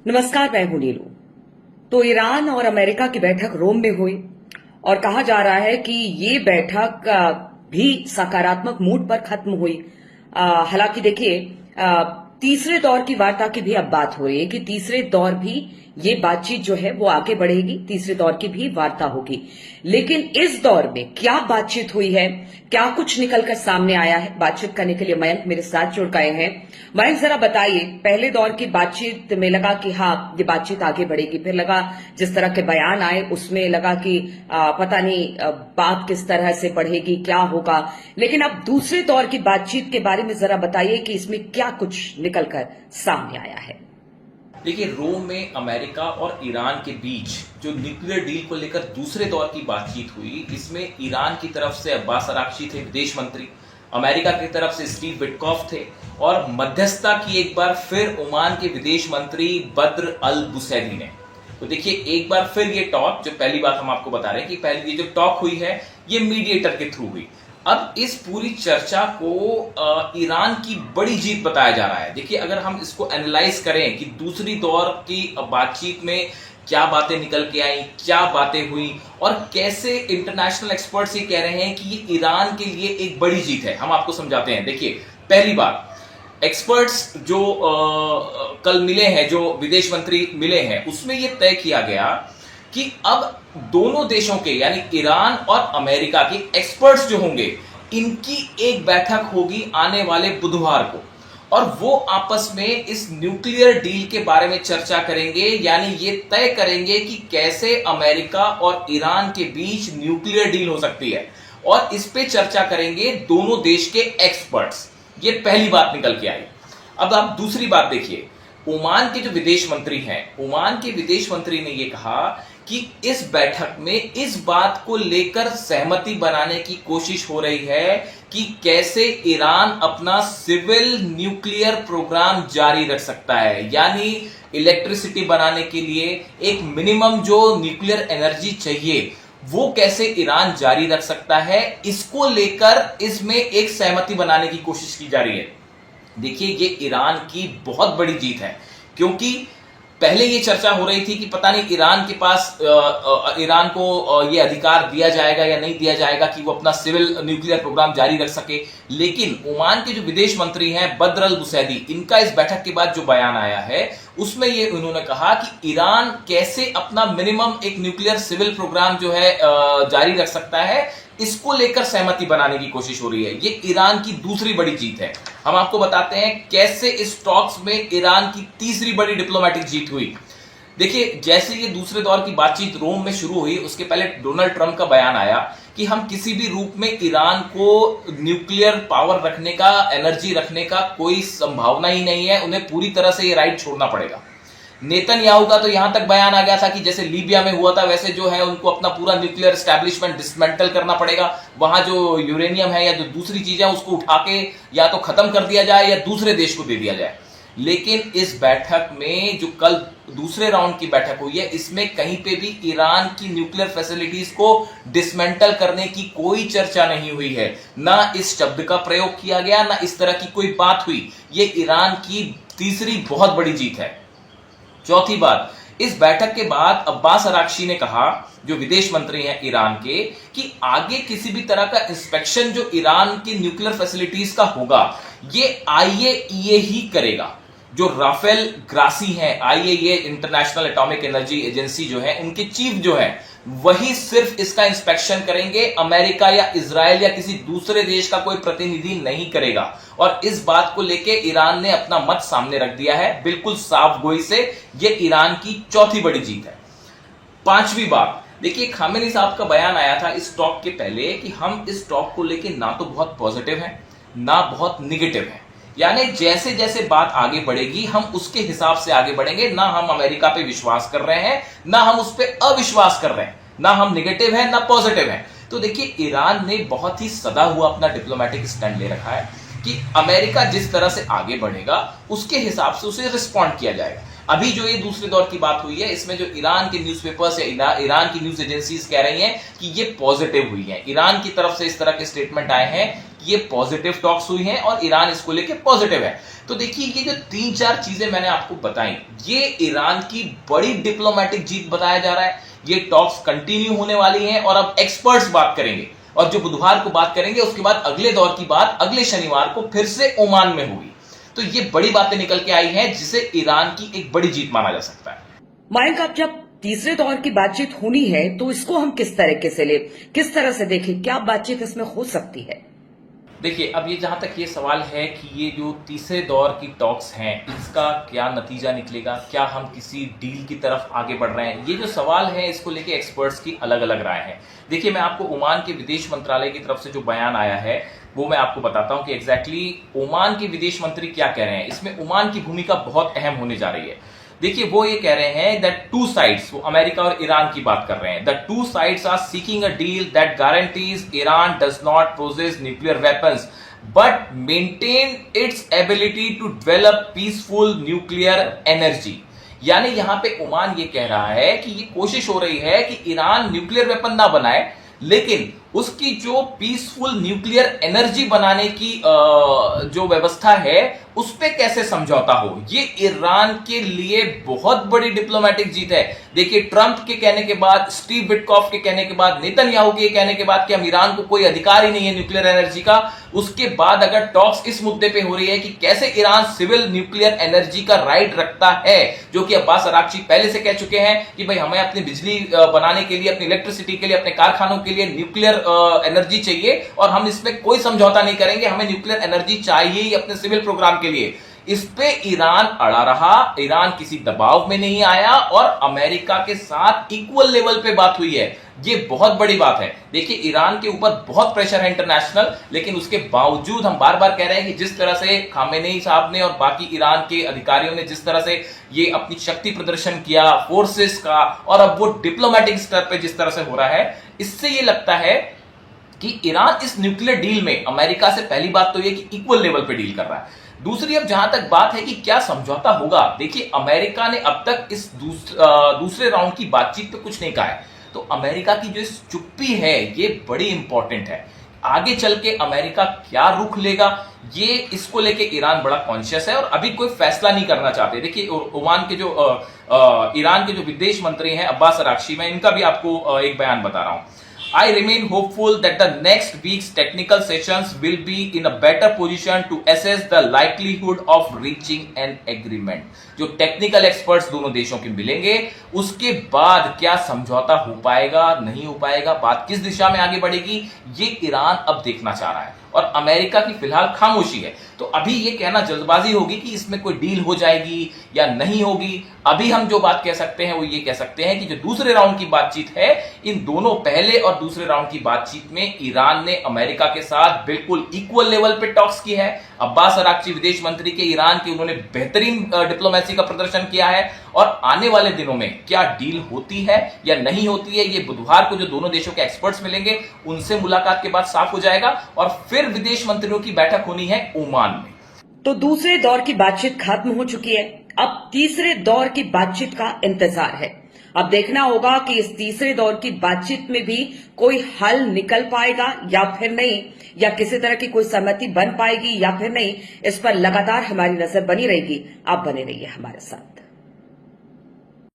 नमस्कार, मैं हूं नीलू। तो ईरान और अमेरिका की बैठक रोम में हुई और कहा जा रहा है कि ये बैठक भी सकारात्मक मूड पर खत्म हुई। हालांकि देखिए, तीसरे दौर की वार्ता की भी अब बात हो रही है कि तीसरे दौर भी ये बातचीत जो है वो आगे बढ़ेगी, तीसरे दौर की भी वार्ता होगी। लेकिन इस दौर में क्या बातचीत हुई है, क्या कुछ निकलकर सामने आया है, बातचीत करने के लिए मयंक मेरे साथ जुड़ गए हैं। मयंक, जरा बताइए, पहले दौर की बातचीत में लगा कि हाँ ये बातचीत आगे बढ़ेगी, फिर लगा जिस तरह के बयान आए उसमें लगा कि पता नहीं बात किस तरह से बढ़ेगी, क्या होगा। लेकिन अब दूसरे दौर की बातचीत के बारे में जरा बताइए कि इसमें क्या कुछ निकलकर सामने आया है। देखिए, रोम में अमेरिका और ईरान के बीच जो न्यूक्लियर डील को लेकर दूसरे दौर की बातचीत हुई, इसमें ईरान की तरफ से अब्बास अराक्ची थे विदेश मंत्री, अमेरिका की तरफ से स्टीव विटकॉफ थे और मध्यस्थता की एक बार फिर ओमान के विदेश मंत्री बद्र अल बुसैदी ने। तो देखिए, एक बार फिर ये टॉक, जो पहली बात हम आपको बता रहे हैं कि पहली ये जो टॉक हुई है ये मीडिएटर के थ्रू हुई। अब इस पूरी चर्चा को ईरान की बड़ी जीत बताया जा रहा है। देखिए, अगर हम इसको एनालाइज करें कि दूसरी दौर की बातचीत में क्या बातें निकल के आई, क्या बातें हुई और कैसे इंटरनेशनल एक्सपर्ट्स ये कह रहे हैं कि ये ईरान के लिए एक बड़ी जीत है, हम आपको समझाते हैं। देखिए, पहली बात, एक्सपर्ट्स जो कल मिले हैं, जो विदेश मंत्री मिले हैं, उसमें यह तय किया गया कि अब दोनों देशों के यानी ईरान और अमेरिका के एक्सपर्ट्स जो होंगे, इनकी एक बैठक होगी आने वाले बुधवार को और वो आपस में इस न्यूक्लियर डील के बारे में चर्चा करेंगे। यानी ये तय करेंगे कि कैसे अमेरिका और ईरान के बीच न्यूक्लियर डील हो सकती है और इस पे चर्चा करेंगे दोनों देश के एक्सपर्ट्स। ये पहली बात निकल के आई। अब आप दूसरी बात देखिए, ओमान के जो विदेश मंत्री हैं, ओमान के विदेश मंत्री ने यह कहा कि इस बैठक में इस बात को लेकर सहमति बनाने की कोशिश हो रही है कि कैसे ईरान अपना सिविल न्यूक्लियर प्रोग्राम जारी रख सकता है। यानी इलेक्ट्रिसिटी बनाने के लिए एक मिनिमम जो न्यूक्लियर एनर्जी चाहिए वो कैसे ईरान जारी रख सकता है, इसको लेकर इसमें एक सहमति बनाने की कोशिश की जा रही है। देखिए, ये ईरान की बहुत बड़ी जीत है, क्योंकि पहले ये चर्चा हो रही थी कि पता नहीं ईरान के पास ईरान को ये अधिकार दिया जाएगा या नहीं दिया जाएगा कि वो अपना सिविल न्यूक्लियर प्रोग्राम जारी रख सके। लेकिन ओमान के जो विदेश मंत्री हैं बद्र अल बुसैदी, इनका इस बैठक के बाद जो बयान आया है उसमें ये उन्होंने कहा कि ईरान कैसे अपना मिनिमम एक न्यूक्लियर सिविल प्रोग्राम जो है जारी रख सकता है, इसको लेकर सहमति बनाने की कोशिश हो रही है। ये ईरान की दूसरी बड़ी जीत है। हम आपको बताते हैं कैसे इस टॉक्स में ईरान की तीसरी बड़ी डिप्लोमेटिक जीत हुई। देखिए, जैसे ये दूसरे दौर की बातचीत रोम में शुरू हुई, उसके पहले डोनाल्ड ट्रंप का बयान आया कि हम किसी भी रूप में ईरान को न्यूक्लियर पावर रखने का, एनर्जी रखने का कोई संभावना ही नहीं है, उन्हें पूरी तरह से ये राइट छोड़ना पड़ेगा। नेतन्याहू का तो यहां तक बयान आ गया था कि जैसे लीबिया में हुआ था वैसे जो है उनको अपना पूरा न्यूक्लियर एस्टैब्लिशमेंट डिसमेंटल करना पड़ेगा। वहां जो यूरेनियम है या जो दूसरी चीजें उसको उठा के या तो खत्म कर दिया जाए या दूसरे देश को दे दिया जाए। लेकिन इस बैठक में जो कल दूसरे राउंड की बैठक हुई है, इसमें कहीं पे भी ईरान की न्यूक्लियर फैसिलिटीज को डिसमेंटल करने की कोई चर्चा नहीं हुई है। ना इस शब्द का प्रयोग किया गया, ना इस तरह की कोई बात हुई। ये ईरान की तीसरी बहुत बड़ी जीत है। चौथी बात, इस बैठक के बाद अब्बास अराक्ची ने कहा, जो विदेश मंत्री हैं ईरान के, कि आगे किसी भी तरह का इंस्पेक्शन जो ईरान की न्यूक्लियर फैसिलिटीज का होगा ये आईएईए ही करेगा। जो राफेल ग्रासी हैं, IAEA international atomic energy agency जो है, उनके चीफ जो है वही सिर्फ इसका इंस्पेक्शन करेंगे। अमेरिका या इजराइल या किसी दूसरे देश का कोई प्रतिनिधि नहीं करेगा। और इस बात को लेके ईरान ने अपना मत सामने रख दिया है बिल्कुल साफ गोई से। यह ईरान की चौथी बड़ी जीत है। पांचवी बात, देखिए, खामेनी साहब का बयान आया था इस टॉक के पहले कि हम इस टॉक को लेके ना तो बहुत पॉजिटिव हैं ना बहुत निगेटिव हैं। यानी जैसे जैसे बात आगे बढ़ेगी हम उसके हिसाब से आगे बढ़ेंगे। ना हम अमेरिका पे विश्वास कर रहे हैं, ना हम उस पर अविश्वास कर रहे हैं, ना हम निगेटिव हैं ना पॉजिटिव हैं। तो देखिए, ईरान ने बहुत ही सदा हुआ अपना डिप्लोमेटिक स्टैंड ले रखा है कि अमेरिका जिस तरह से आगे बढ़ेगा उसके हिसाब से उसे रिस्पॉन्ड किया जाएगा। अभी जो ये दूसरे दौर की बात हुई है, इसमें जो ईरान के न्यूज़पेपर्स या ईरान की न्यूज एजेंसीज कह रही हैं कि ये पॉजिटिव हुई है। ईरान की तरफ से इस तरह के स्टेटमेंट आए हैं कि ये पॉजिटिव टॉक्स हुई हैं और ईरान इसको लेके पॉजिटिव है। तो देखिए ये जो 3-4 चीजें मैंने आपको बताई, ये ईरान की बड़ी डिप्लोमेटिक जीत बताया जा रहा है। ये टॉक्स कंटिन्यू होने वाली हैं और अब एक्सपर्ट्स बात करेंगे और जो बुधवार को बात करेंगे उसके बाद अगले दौर की बात अगले शनिवार को फिर से ओमान में होगी। तो ये बड़ी बातें निकल के आई हैं जिसे ईरान की एक बड़ी जीत माना जा सकता है। मयंक, अब जब तीसरे दौर की बातचीत होनी है तो इसको हम किस तरीके से ले, किस तरह से देखें, क्या बातचीत इसमें हो सकती है? देखिए अब ये जहां तक ये सवाल है कि ये जो तीसरे दौर की टॉक्स हैं इसका क्या नतीजा निकलेगा, क्या हम किसी डील की तरफ आगे बढ़ रहे हैं, ये जो सवाल है इसको लेके एक्सपर्ट्स की अलग अलग राय है। देखिए मैं आपको ओमान के विदेश मंत्रालय की तरफ से जो बयान आया है वो मैं आपको बताता हूं कि एग्जैक्टली ओमान के विदेश मंत्री क्या कह रहे हैं। इसमें ओमान की भूमिका बहुत अहम होने जा रही है। देखिए वो ये कह रहे हैं दैट टू साइड्स, वो अमेरिका और ईरान की बात कर रहे हैं, the two sides are seeking a deal that guarantees Iran does not possess nuclear weapons but maintain its ability to develop peaceful nuclear energy. यानी यहां पे ओमान ये कह रहा है कि ये कोशिश हो रही है कि ईरान न्यूक्लियर वेपन ना बनाए, लेकिन उसकी जो पीसफुल न्यूक्लियर एनर्जी बनाने की जो व्यवस्था है उस पे कैसे समझौता हो। ये ईरान के लिए बहुत बड़ी डिप्लोमेटिक जीत है। देखिए ट्रंप के कहने के बाद, स्टीव विटकॉफ के कहने के बाद, नेतन्याहू के कहने के बाद कि हम ईरान को कोई अधिकार ही नहीं है न्यूक्लियर एनर्जी का, उसके बाद अगर टॉक्स इस मुद्दे पे हो रही है कि कैसे ईरान सिविल न्यूक्लियर एनर्जी का राइट रखता है, जो कि अब्बास अराक्ची पहले से कह चुके हैं कि भाई हमें अपनी बिजली बनाने के लिए, अपनी इलेक्ट्रिसिटी के लिए, अपने कारखानों के लिए न्यूक्लियर एनर्जी चाहिए और हम इसमें कोई समझौता नहीं करेंगे, हमें न्यूक्लियर एनर्जी चाहिए ही अपने सिविल प्रोग्राम के लिए। इस पे ईरान अड़ा रहा, ईरान किसी दबाव में नहीं आया और अमेरिका के साथ इक्वल लेवल पे बात हुई है। ये बहुत बड़ी बात है। देखिए ईरान के ऊपर बहुत प्रेशर है इंटरनेशनल, लेकिन उसके बावजूद हम बार बार कह रहे हैं कि जिस तरह से खामेनेई साहब ने और बाकी ईरान के अधिकारियों ने जिस तरह से ये अपनी शक्ति प्रदर्शन किया फोर्सेस का, और अब वो डिप्लोमेटिक स्तर पे जिस तरह से हो रहा है, इससे ये लगता है कि ईरान इस न्यूक्लियर डील में अमेरिका से पहली बात तो ये कि इक्वल लेवल पे डील कर रहा है। दूसरी अब जहां तक बात है कि क्या समझौता होगा, देखिए अमेरिका ने अब तक इस दूसरे राउंड की बातचीत पे कुछ नहीं कहा है। तो अमेरिका की जो इस चुप्पी है ये बड़ी इंपॉर्टेंट है। आगे चल के अमेरिका क्या रुख लेगा, ये इसको लेके ईरान बड़ा कॉन्शियस है और अभी कोई फैसला नहीं करना चाहते। देखिए ओमान के जो ईरान के जो विदेश मंत्री हैं अब्बास अराक्ची, मैं इनका भी आपको एक बयान बता रहा हूं। I remain hopeful that the next week's technical sessions will be in a better position to assess the likelihood of reaching an agreement. जो टेक्निकल एक्सपर्ट्स दोनों देशों के मिलेंगे उसके बाद क्या समझौता हो पाएगा नहीं हो पाएगा, बात किस दिशा में आगे बढ़ेगी, ये ईरान अब देखना चाह रहा है और अमेरिका की फिलहाल खामोशी है। तो अभी ये कहना जल्दबाजी होगी कि इसमें कोई डील हो जाएगी या नहीं होगी। अभी हम जो बात कह सकते हैं वो ये कह सकते हैं कि जो दूसरे राउंड की बातचीत है, इन दोनों पहले और दूसरे राउंड की बातचीत में ईरान ने अमेरिका के साथ बिल्कुल इक्वल लेवल पे टॉक्स की है। अब्बास अराक्ची विदेश मंत्री के ईरान के, उन्होंने बेहतरीन डिप्लोमेसी का प्रदर्शन किया है और आने वाले दिनों में क्या डील होती है या नहीं होती है, ये बुधवार को जो दोनों देशों के एक्सपर्ट्स मिलेंगे उनसे मुलाकात के बाद साफ हो जाएगा और फिर विदेश मंत्रियों की बैठक होनी है ओमान में। तो दूसरे दौर की बातचीत खत्म हो चुकी है, अब तीसरे दौर की बातचीत का इंतजार है। अब देखना होगा कि इस तीसरे दौर की बातचीत में भी कोई हल निकल पाएगा या फिर नहीं, या किसी तरह की कोई सहमति बन पाएगी या फिर नहीं। इस पर लगातार हमारी नजर बनी रहेगी। आप बने रहिए हमारे साथ।